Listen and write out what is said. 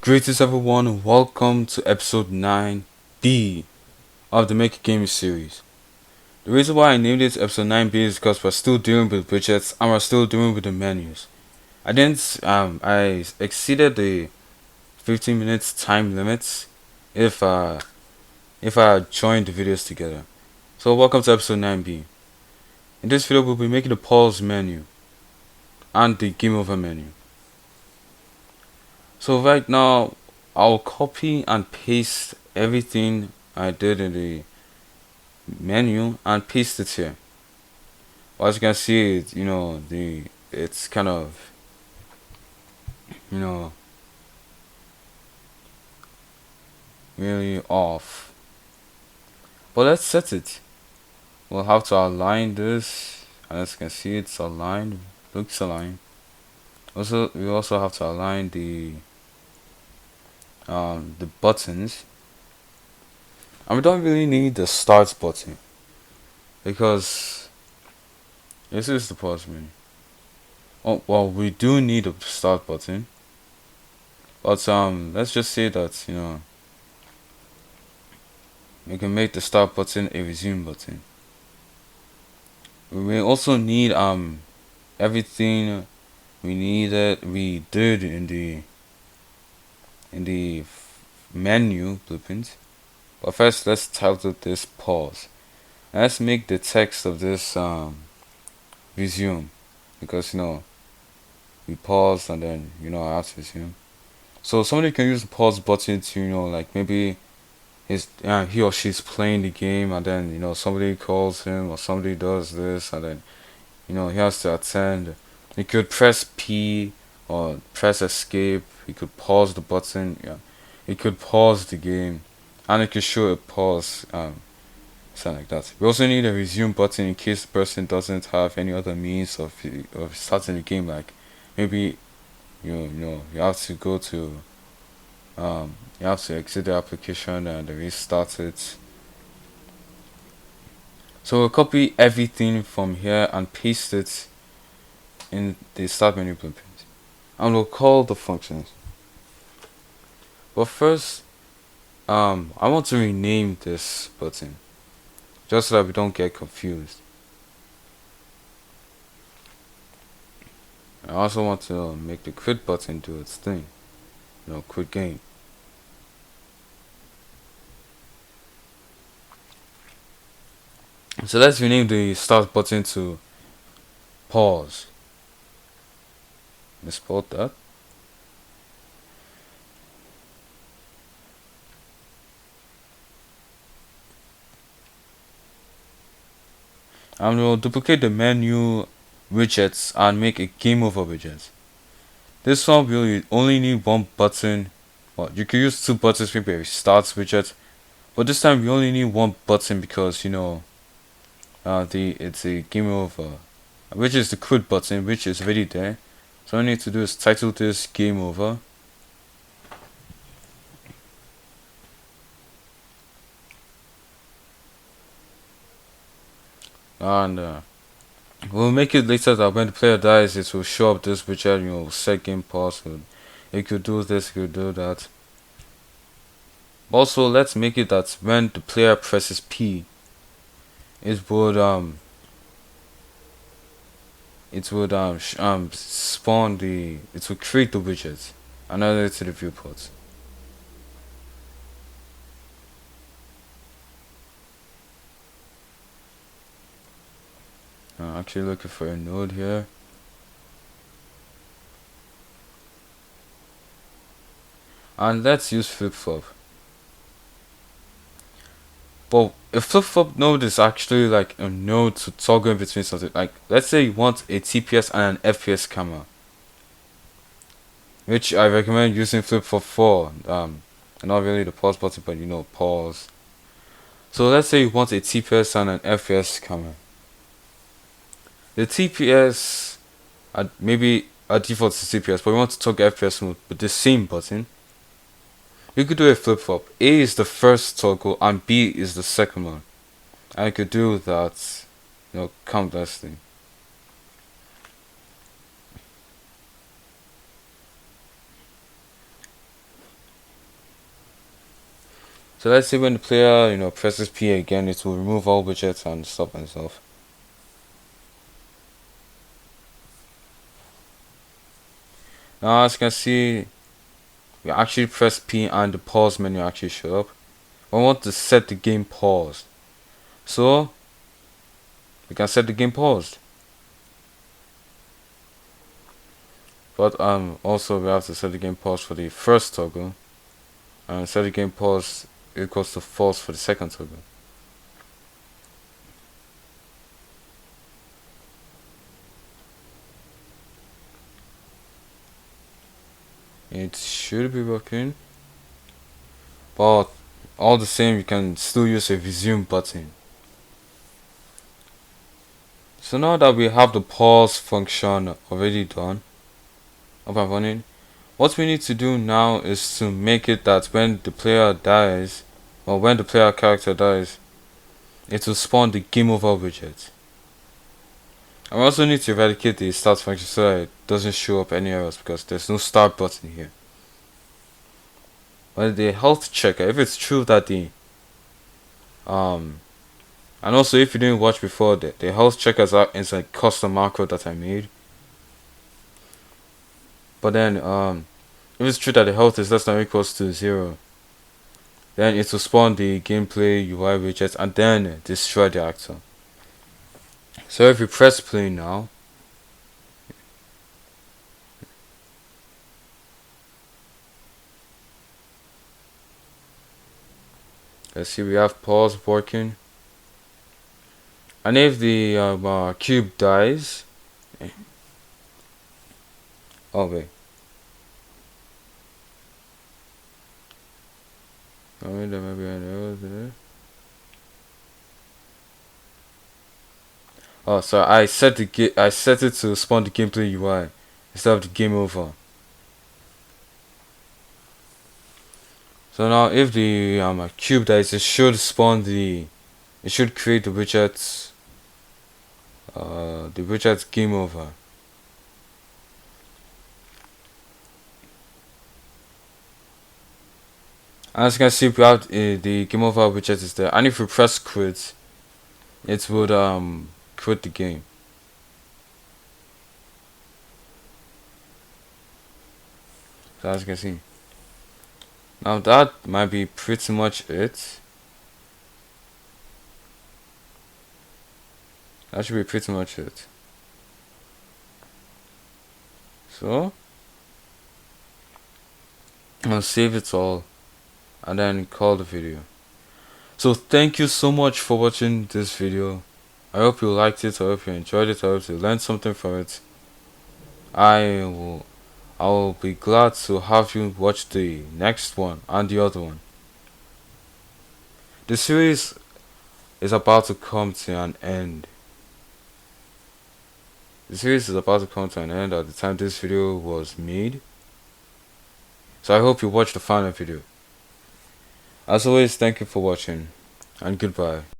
Greetings everyone and welcome to episode 9B of the Make a Game series. The reason why I named it episode 9B is because we're still dealing with widgets and we're still dealing with the menus. I exceeded the 15 minutes time limits if I joined the videos together. So welcome to episode 9B. In this video we'll be making the pause menu and the game over menu. So right now I'll copy and paste everything I did in the menu and paste it here. As you can see, it's kind of really off. But let's set it. We'll have to align this, and as you can see, it's aligned. Looks aligned. Also, we also have to align the buttons, and we don't really need the start button because this is the pause menu. Oh well, we do need a start button, but let's just say that we can make the start button a resume button. We may also need everything we did in the menu blueprint. But first, let's title this pause. And let's make the text of this resume, because we pause and then I have to resume. So somebody can use the pause button to like maybe he or she's playing the game and then somebody calls him or somebody does this and then he has to attend. He could press P or press escape. He could pause the button. He could pause the game, and it could show a pause, something like that. We also need a resume button in case the person doesn't have any other means of starting the game. Like maybe you have to go to you have to exit the application and restart it. So we'll copy everything from here and paste it in the start menu blueprint, and we'll call the functions. But first, I want to rename this button just so that we don't get confused. I also want to make the quit button do its thing, quit game. So let's rename the start button to pause. Misspelled that. And we'll duplicate the menu widgets and make a game over widget. This one will only need one button. Well, you can use two buttons, maybe a start widget, but this time we only need one button because it's a game over, which is the quit button, which is already there. So all I need to do is title this game over. And we'll make it later that when the player dies, it will show up this widget, set game pause. It could do this, it could do that. Also, let's make it that when the player presses P, it would spawn it will create the widget and add it to the viewport. I'm actually looking for a node here. And let's use flip-flop. But a flip-flop node is actually like a node to toggle in between something. Like let's say you want a TPS and an FPS camera, which I recommend using flip-flop for. Not really the pause button, but pause. So let's say you want a TPS and an FPS camera. The TPS, maybe a default is TPS, but we want to toggle FPS mode with the same button. You could do a flip-flop. A is the first toggle and B is the second one. And you could do that, countlessly. So let's say when the player, presses P again, it will remove all widgets and stuff and stuff. Now as you can see, we actually press P and the pause menu actually show up. I want to set the game paused. So we can set the game paused. But also we have to set the game pause for the first toggle. And set the game pause equals to false for the second toggle. It should be working. But all the same, you can still use a resume button. So now that we have the pause function already done, up and running, what we need to do now is to make it that when the player dies, or when the player character dies, it will spawn the game over widget. And we also need to eradicate the start function so that it doesn't show up any errors because there's no start button here. But the health checker, if it's true that the and also if you didn't watch before, the health checkers is a custom macro that I made. But then if it's true that the health is less than or equals to 0, then it will spawn the gameplay UI widget and then destroy the actor. So if we press play now, let's see, we have pause working. And if the cube dies, oh wait, oh, there might be an error there. Oh, so I set it to spawn the gameplay UI instead of the game over. So now if the cube dies, it should spawn it should create the widgets game over. As you can see, we have the game over widget is there, and if we press quit, it would quit the game. So as you can see, now that might be pretty much it. That should be pretty much it. So I'll save it all and then call the video. So thank you so much for watching this video. I hope you liked it, I hope you enjoyed it, I hope you learned something from it. I will be glad to have you watch the next one and the other one. The series is about to come to an end. The series is about to come to an end at the time this video was made. So I hope you watch the final video. As always, thank you for watching and goodbye.